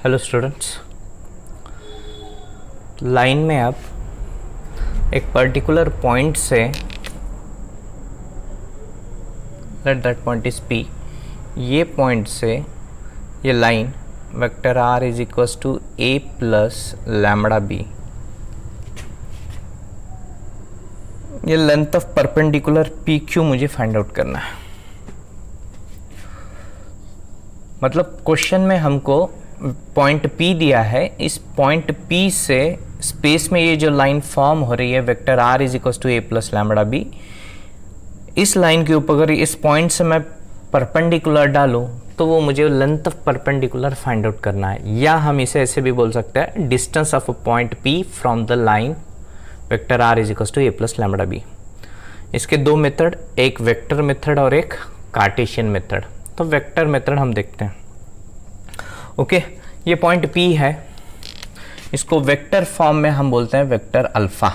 Hello students, line में आप एक पर्टिकुलर पॉइंट से, let that point is P, ये पॉइंट से ये line vector R is equals to A plus lambda B, ये लेंथ ऑफ परपेंडिकुलर PQ मुझे फाइंड आउट करना है। मतलब क्वेश्चन में हमको पॉइंट P दिया है, इस पॉइंट P से स्पेस में ये जो लाइन फॉर्म हो रही है vector R is equals to A plus lambda B, इस लाइन के ऊपर अगर इस पॉइंट से मैं परपेंडिकुलर डालूं तो वो मुझे length of perpendicular find out करना है, या हम इसे ऐसे भी बोल सकते हैं distance of a point P from the line vector R is equals to A plus lambda B। इसके दो मेथड, एक वेक्टर मेथड और एक कार्टेशियन मेथड। तो वेक्टर मेथड हम देखते हैं। ओके, ये पॉइंट P है, इसको वेक्टर फॉर्म में हम बोलते हैं वेक्टर अल्फा।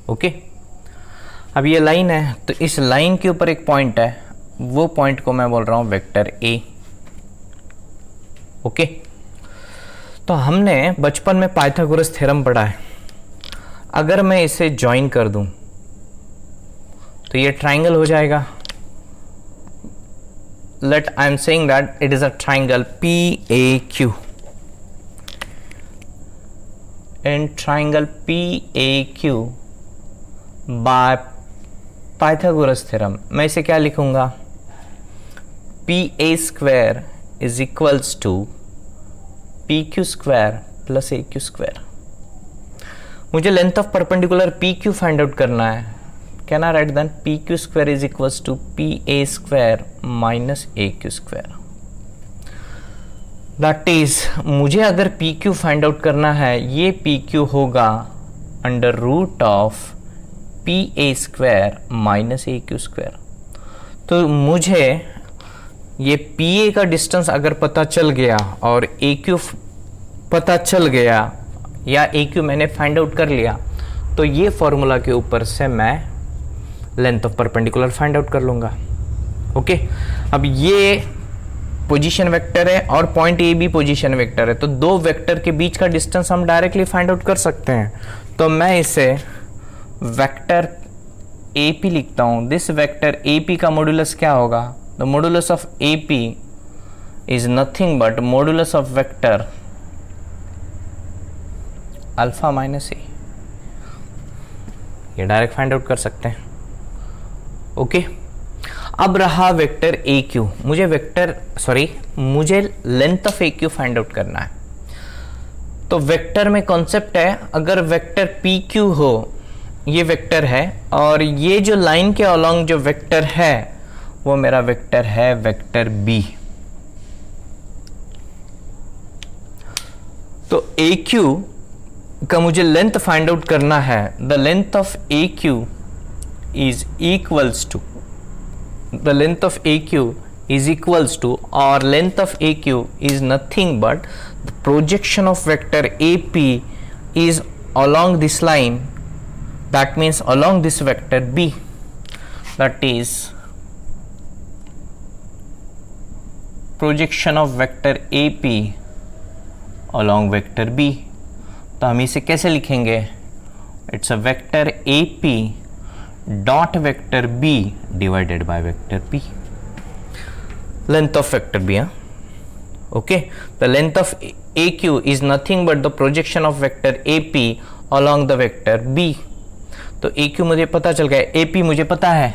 ओके, अब ये लाइन है तो इस लाइन के ऊपर एक पॉइंट है, वो पॉइंट को मैं बोल रहा हूं वेक्टर A। ओके, तो हमने बचपन में पाइथागोरस थ्योरम पढ़ा है। अगर मैं इसे ज्वाइन कर दूं तो ये ट्राइंगल हो जाएगा। Let I am saying that it is a triangle PAQ. In triangle PAQ by Pythagoras theorem, मैं इसे क्या लिखूंगा? PA square is equals to PQ square plus AQ square. मुझे length of perpendicular PQ find out करना है। Can I write then PQ square is equals to PA square minus AQ square. That is, मुझे अगर PQ find out करना है, ये PQ होगा under root of PA square minus AQ square। तो मुझे ये PA का डिस्टेंस अगर पता चल गया और AQ पता चल गया, या AQ मैंने फाइंड आउट कर लिया, तो ये फॉर्मूला के ऊपर से मैं length of perpendicular find out कर लूंगा। ओके, अब ये पोजीशन वेक्टर है और पॉइंट ए भी पोजीशन वेक्टर है, तो दो वेक्टर के बीच का डिस्टेंस हम डायरेक्टली फाइंड आउट कर सकते हैं। तो मैं इसे वेक्टर AP लिखता हूं। दिस वेक्टर AP का मॉड्यूलस क्या होगा? The modulus of AP is nothing but modulus of vector alpha minus a. ये डायरेक्ट फाइंड आउट कर सकते हैं। ओके, अब रहा वेक्टर AQ। मुझे length of AQ find out करना है। तो वेक्टर में कॉन्सेप्ट है, अगर वेक्टर PQ हो, ये वेक्टर है और ये जो लाइन के अलोंग जो वेक्टर है वो मेरा वेक्टर है वेक्टर B। तो AQ का मुझे लेंथ फाइंड आउट करना है। The length of AQ is equals to, the length of AQ is equals to, or length of AQ is nothing but the projection of vector AP is along this line, that means along this vector B, that is projection of vector AP along vector B। तो हम इसे कैसे लिखेंगे? It's a vector AP dot vector B divided by vector P, length of vector B। Okay, the length of AQ is nothing but the projection of vector AP along the vector B। तो AQ मुझे पता चल गया, AP मुझे पता है।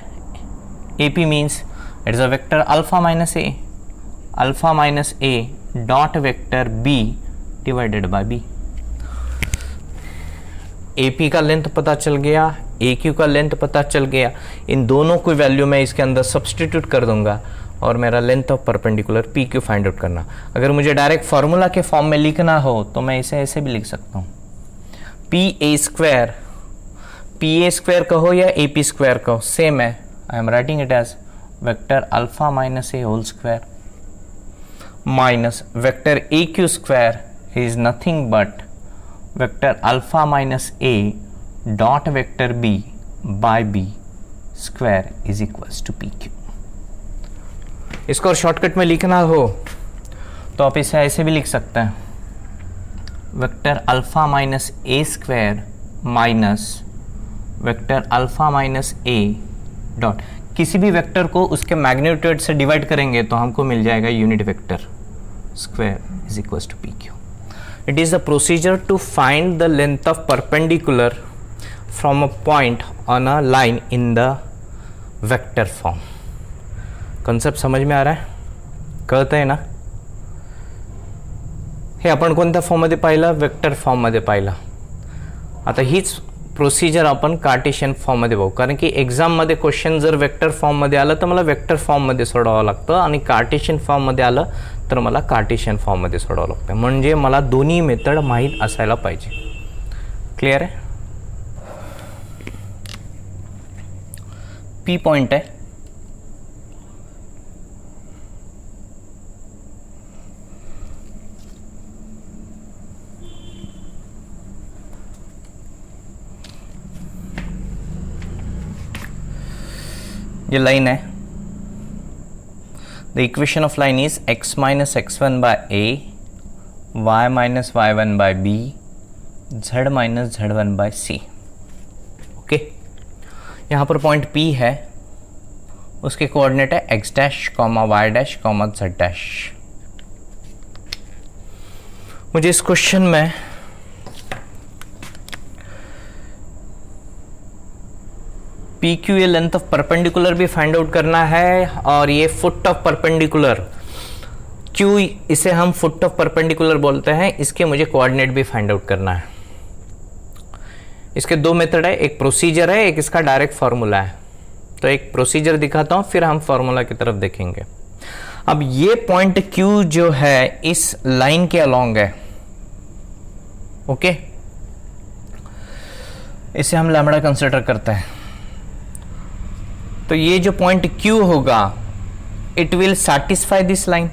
AP means it is a vector alpha minus A dot vector B divided by B। AP का length पता चल गया, AQ का लेंथ पता चल गया, इन दोनों की वैल्यू मैं इसके अंदर सब्सटीट्यूट कर दूंगा और मेरा length of perpendicular PQ find out करना। अगर मुझे डायरेक्ट फार्मूला के फॉर्म में लिखना हो तो मैं इसे ऐसे भी लिख सकता हूँ, PA स्क्वायर कहो या AP स्क्वायर कहो, सेम है। I am writing it as vector alpha minus A whole square minus vector AQ square is nothing but vector alpha minus A dot vector B by B square is equals to PQ। इसको और shortcut में लिखना हो तो आप इसे ऐसे भी लिख सकते हैं, वेक्टर अल्फा माइनस ए square minus vector alpha minus ए डॉट, किसी भी वेक्टर को उसके मैग्नीट्यूड से डिवाइड करेंगे तो हमको मिल जाएगा unit vector square is equals to P Q. It is the procedure to find the length of perpendicular from a point on a line in the vector form. Concept समझ में आ रहा है? कळत आहे ना? हे आपण कोणत्या फॉर्ममध्ये पाहिलं? वेक्टर फॉर्ममध्ये पाहिलं. आता हीच प्रोसिजर आपण कार्टेशियन फॉर्ममध्ये बघू, कारण की एक्झाममध्ये क्वेश्चन जर वेक्टर फॉर्ममध्ये आलं तर मला वेक्टर फॉर्ममध्ये सोडवावं लागतं आणि कार्टेशियन फॉर्ममध्ये आलं तर मला कार्टेशियन फॉर्ममध्ये सोडवावं लागतं. म्हणजे मला दोन्ही मेथड माहीत असायला पाहिजे. क्लिअर आहे? पी पॉइंट आहे, ये लाइन है. The equation of line is x minus x1 by a, y minus y1 by b, z minus z1 by c. Okay, यहाँ पर पॉइंट P है, उसके कोऑर्डिनेट है x dash comma y dash comma z dash. मुझे इस question में P Q ये length of perpendicular भी फाइंड आउट करना है और ये फुट ऑफ परपेंडिकुलर क्यू, इसे हम फुट ऑफ परपेंडिकुलर बोलते हैं, इसके मुझे कोऑर्डिनेट भी फाइंड आउट करना है. इसके दो मेथड है, एक प्रोसीजर है, एक इसका डायरेक्ट फॉर्मूला है. तो एक प्रोसीजर दिखाता हूं, फिर हम फॉर्मूला की तरफ देखेंगे. अब ये पॉइंट क्यू जो है इस लाइन के अलोंग है. ओके, इसे हम लैम्बडा कंसिडर करते हैं. तो ये जो पॉइंट Q होगा, it will satisfy this line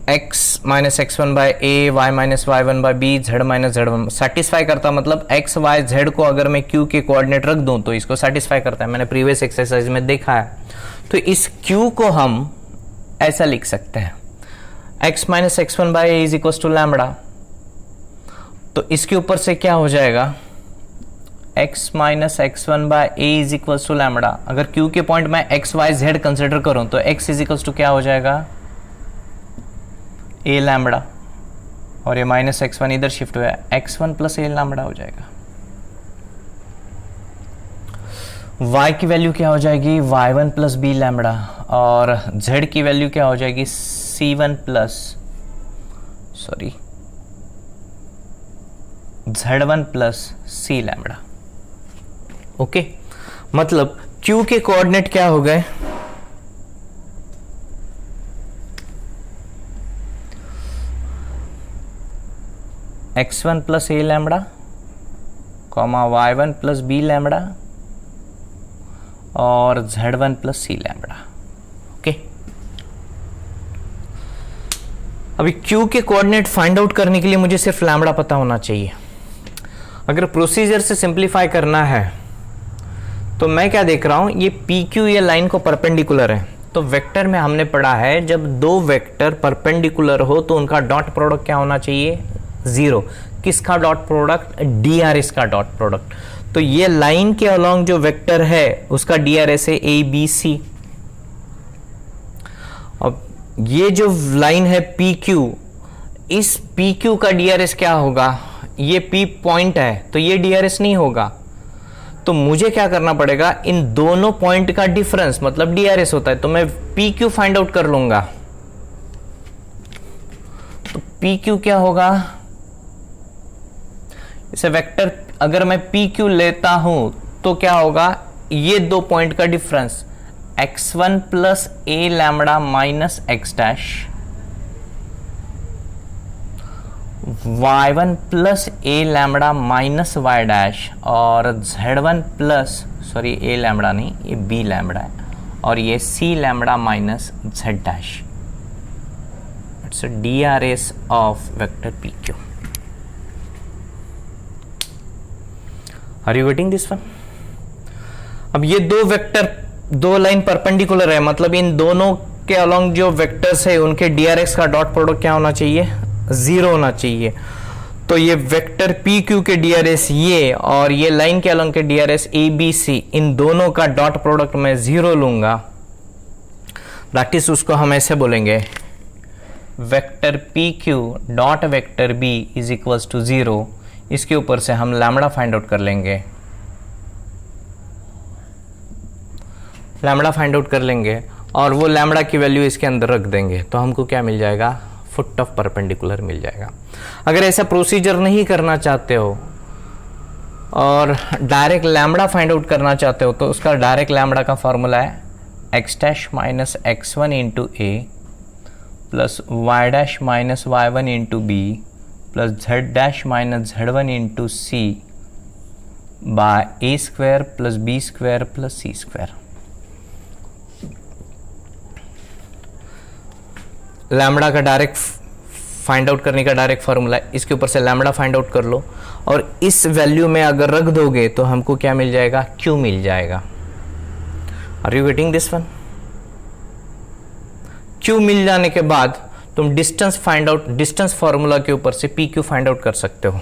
x minus x1 by a, y minus y1 by b, z minus z1. Satisfy करता मतलब x, y, z को अगर मैं Q के कोऑर्डिनेट रख दूं तो इसको सैटिस्फाई करता है. मैंने प्रीवियस एक्सरसाइज में देखा है. तो इस Q को हम ऐसा लिख सकते हैं, x minus x1 by a is equal to lambda. तो इसके ऊपर से क्या हो जाएगा, x minus x1 by a is equal to lambda. अगर Q के पॉइंट में x, y, z कंसिडर करूं तो x इज इक्वल टू क्या हो जाएगा, a लैम्बडा, और ये माइनस x1 इधर शिफ्ट हुआ है, x1 प्लस a लैम्बडा हो जाएगा. y की वैल्यू क्या हो जाएगी, y1 प्लस b लैम्बडा, और z की वैल्यू क्या हो जाएगी, c1 plus z1 plus c lambda. Okay, मतलब Q के कोऑर्डिनेट क्या हो गए, x1 plus a lambda comma y1 plus b lambda और z1 plus c lambda. Okay, अभी Q के कोऑर्डिनेट फाइंड आउट करने के लिए मुझे सिर्फ लैम्बडा पता होना चाहिए. अगर प्रोसीजर से सिंप्लीफाई करना है तो मैं क्या देख रहा हूं, ये पी क्यू ये लाइन को परपेंडिकुलर है. तो वेक्टर में हमने पढ़ा है जब दो वेक्टर परपेंडिकुलर हो तो उनका डॉट प्रोडक्ट क्या होना चाहिए, 0. किसका dot product, D R S का डॉट प्रोडक्ट. तो ये लाइन के अलोंग जो वेक्टर है उसका डी आर एस है ए बी सी. अब ये जो लाइन है पी क्यू, इस पी क्यू का डी आर एस क्या होगा, ये पी पॉइंट है तो ये डी आर एस नहीं होगा. तो मुझे क्या करना पड़ेगा, इन दोनों पॉइंट का डिफरेंस मतलब डीआरएस होता है. तो मैं पी क्यू फाइंड आउट कर लूंगा. तो पी क्यू क्या होगा, इसे वेक्टर अगर मैं पी क्यू लेता हूं तो क्या होगा, ये दो पॉइंट का difference x1 plus a lambda minus x dash, y1 plus a lambda minus y dash, और z1 प्लस ए लैम्बडा नहीं, ये b लैम्बडा है, और ये c lambda minus z dash. It's D R S of vector P Q. Are you getting this one? अब ये दो vector, दो लाइन परपेंडिकुलर है, मतलब इन दोनों के अलोंग जो वेक्टर्स है उनके DRX का डॉट प्रोडक्ट क्या होना चाहिए, 0 होना चाहिए। तो ये वेक्टर PQ के DRS ये और ये लाइन के अलोंग के DRS ABC, इन दोनों का डॉट प्रोडक्ट मैं 0 लूंगा। दैट इज उसको हम ऐसे बोलेंगे vector PQ dot vector B is equals to 0। इसके ऊपर से हम लैम्बडा फाइंड आउट कर लेंगे, लैम्बडा फाइंड आउट कर लेंगे और वो लैम्बडा की वैल्यू इसके अंदर रख देंगे, तो हमको क्या मिल जाएगा, फुट ऑफ परपेंडिकुलर मिल जाएगा। अगर ऐसा प्रोसीजर नहीं करना चाहते हो और डायरेक्ट लैम्बडा फाइंड आउट करना चाहते हो, तो उसका डायरेक्ट लैम्बडा का फॉर्मूला है x dash minus x1 into a plus y dash minus y1 into b plus z dash minus z1 into c by a square plus b square plus c square. Lambda का direct find out करने का direct formula है, इसके ऊपर से lambda find out कर लो और इस वैल्यू में अगर रख दोगे तो हमको क्या मिल जाएगा, Q मिल जाएगा। Are you getting this one? Q मिल जाने के बाद तुम distance find out, distance formula के ऊपर से PQ फाइंड आउट कर सकते हो।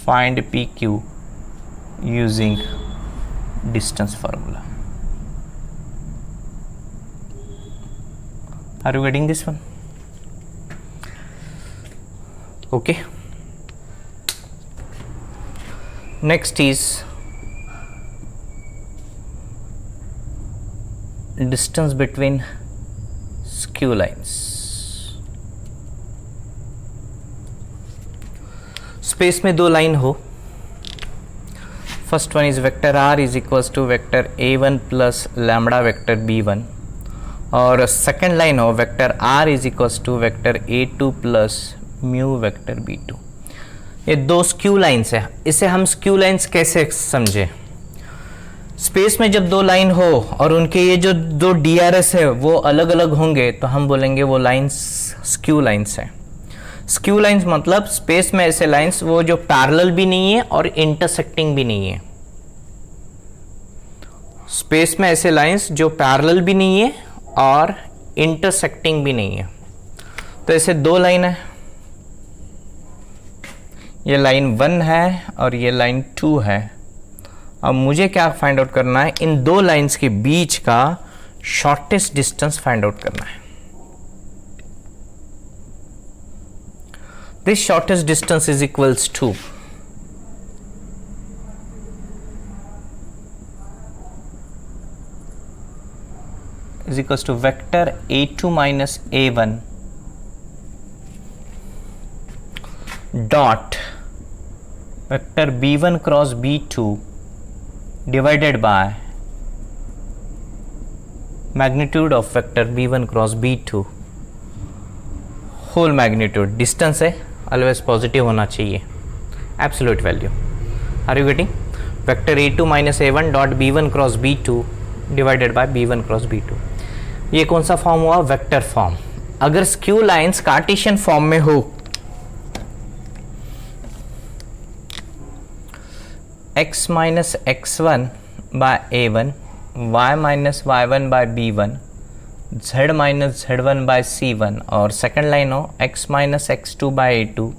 Find PQ using distance formula. Are you getting this one? Okay. Next is distance between skew lines. Space में दो लाइन हो, first one is vector R is equals to vector A1 plus lambda vector B1 और second line हो vector R is equals to vector A2 plus mu vector B2। ये दो skew lines है। इसे हम स्क्यू लाइन्स कैसे समझे, space में जब दो लाइन हो और उनके ये जो दो DRS है वो अलग अलग होंगे तो हम बोलेंगे वो लाइन्स स्क्यू लाइन्स है। स्क्यू लाइन्स मतलब स्पेस में ऐसे लाइन्स वो जो पैरेलल भी नहीं है और इंटरसेक्टिंग भी नहीं है। स्पेस में ऐसे लाइन्स जो पैरेलल भी नहीं है और इंटरसेक्टिंग भी नहीं है। तो ऐसे दो लाइन है, ये लाइन 1 है और ये लाइन 2 है। अब मुझे क्या फाइंड आउट करना है, इन दो लाइंस के बीच का शॉर्टेस्ट डिस्टेंस फाइंड आउट करना है। This shortest distance is equals to is equals to vector A2 minus A1 dot vector B1 cross B2 divided by magnitude of vector B1 cross B2 whole magnitude। distance है always positive होना चाहिए, absolute value। are you getting? vector A2 minus A1 dot B1 cross B2 divided by B1 cross B2। ये कौन सा form हुआ, vector form. अगर skew lines Cartesian form में हो, x minus x1 by A1, y minus y1 by B1, z minus z1 by C1 और second line हो x minus x2 by A2,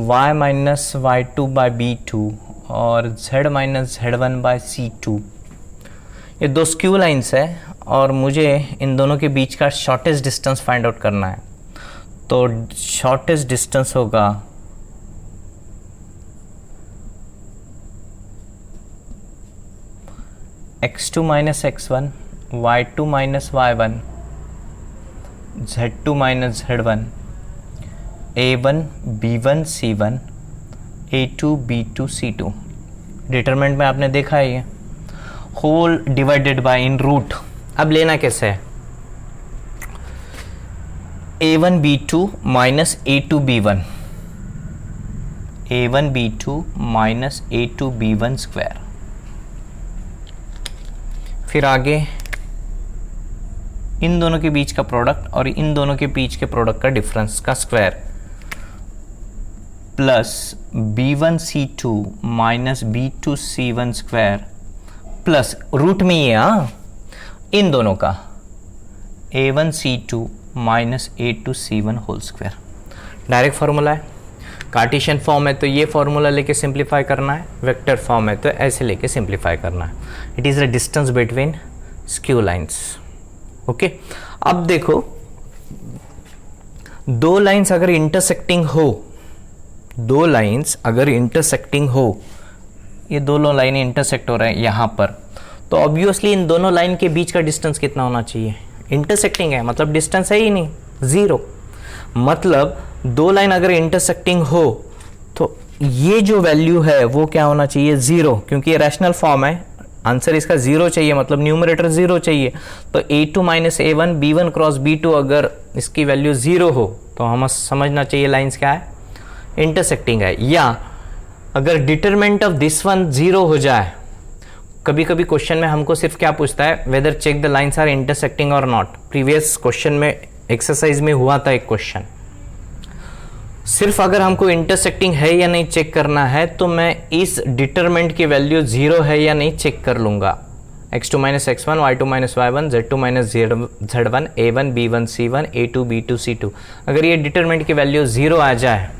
y minus y2 by B2 और z minus z1 bye C2। ये दो skew lines है और मुझे इन दोनों के बीच का शॉर्टेस्ट डिस्टेंस फाइंड आउट करना है। तो शॉर्टेस्ट डिस्टेंस होगा x2 minus x1, y2 minus y1, z2 minus z1, a1 b1 c1, a2 b2 c2। Determinant में आपने देखा है ये होल डिवाइडेड बाय इन रूट। अब लेना कैसे है, a1 b2 minus a2 b1, a1 b2 minus a2 b1 square. फिर आगे इन दोनों के बीच का प्रोडक्ट और इन दोनों के बीच के प्रोडक्ट का डिफरेंस का square plus b1 c2 minus b2 c1 square plus root में ये इन दोनों का a1c2 minus a2c1 whole square. Direct formula है, कार्टेशियन फॉर्म है तो ये फार्मूला लेके सिंप्लीफाई करना है, वेक्टर फॉर्म है तो ऐसे लेके सिंप्लीफाई करना है। It is the distance between skew lines. Okay, अब देखो दो लाइंस अगर इंटरसेक्टिंग हो, दो लाइंस अगर इंटरसेक्टिंग हो, ये दोनों लाइनें इंटरसेक्ट हो रहे हैं यहाँ पर, तो ऑब्वियसली इन दोनों लाइन के बीच का डिस्टेंस कितना होना चाहिए? इंटरसेक्टिंग है मतलब डिस्टेंस है ही नहीं, ज़ीरो। मतलब दो लाइन अगर इंटरसेक्टिंग हो तो ये जो वैल्यू है वो क्या होना चाहिए? ज़ीरो, क्योंकि ये रैशनल फॉर्म है, आंसर इसका ज़ीरो चाहिए, मतलब न्यूमरेटर ज़ीरो चाहिए। तो a2 minus a1 b1 cross b2 अगर इसकी वैल्यू ज़ीरो हो तो हमें समझना चाहिए लाइंस क्या है? इंटरसेक्टिंग है। या अगर determinant of this one zero हो जाए, कभी कभी क्वेश्चन में हमको सिर्फ क्या पूछता है, whether check the lines are intersecting और नॉट। प्रीवियस क्वेश्चन में एक्सरसाइज में हुआ था एक क्वेश्चन, सिर्फ अगर हमको इंटरसेक्टिंग है या नहीं चेक करना है तो मैं इस डिटरमिनेंट की वैल्यू जीरो है या नहीं चेक कर लूंगा। x2 minus x1, y2 minus y1, z2 minus z1, a1 b1 c1, a2 b2 c2। अगर ये डिटरमिनेंट की वैल्यू जीरो आ जाए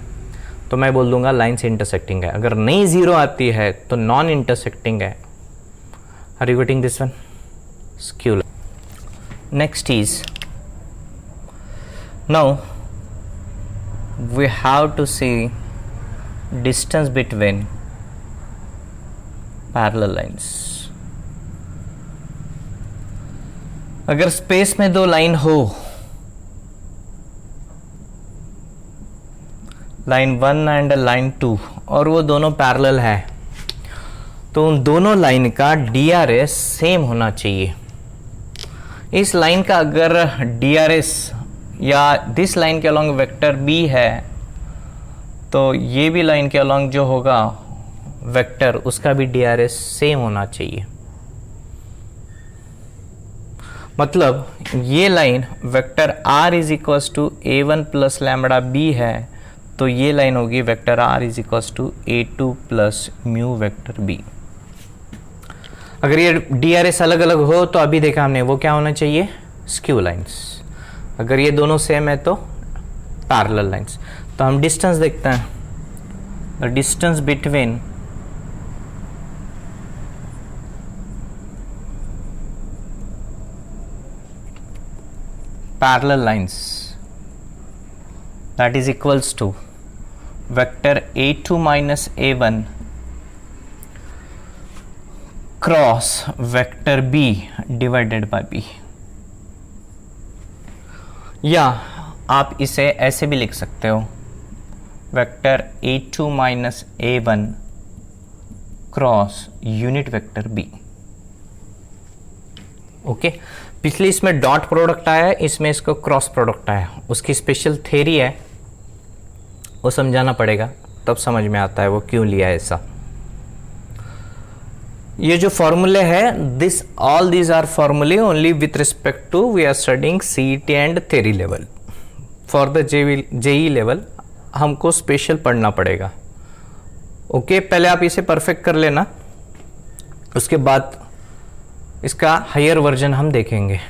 तो मैं बोल दूंगा लाइन्स इंटरसेक्टिंग है। अगर नहीं जीरो आती है तो नॉन इंटरसेक्टिंग है। Are you getting this one? Skew. Next is, now we have to see distance between parallel lines। अगर स्पेस में दो लाइन हो, लाइन 1 एंड लाइन 2, और वो दोनों पैरेलल है, तो उन दोनों लाइन का DRS सेम होना चाहिए। इस लाइन का अगर DRS या दिस लाइन के अलॉन्ग वेक्टर b है तो ये भी लाइन के अलॉन्ग जो होगा वेक्टर, उसका भी DRS सेम होना चाहिए। मतलब ये line vector r is equals to a1 plus lambda b है, तो ये लाइन होगी vector r is equals to a2 plus mu vector b। अगर ये DRS अलग अलग हो तो अभी देखा हमने वो क्या होना चाहिए? Skew lines. अगर ये दोनों सेम है तो पैरेलल लाइंस। तो हम डिस्टेंस देखते हैं, the distance between parallel lines that is equals to vector a2 minus a1 cross vector b divided by b। या आप इसे ऐसे भी लिख सकते हो, vector a2 minus a1 cross unit vector b। Okay, पिछले इसमें डॉट प्रोडक्ट आया है, इसमें इसको क्रॉस प्रोडक्ट आया है। उसकी स्पेशल थ्योरी है, वो समझाना पड़ेगा तब समझ में आता है वो क्यों लिया है ऐसा। ये जो फॉर्मूले है, दिस ऑल दीज आर फॉर्मूले only with respect to we are studying CET and theory level. For the JEE level हमको स्पेशल पढ़ना पड़ेगा। ओके, पहले आप इसे परफेक्ट कर लेना, उसके बाद इसका हायर वर्जन हम देखेंगे।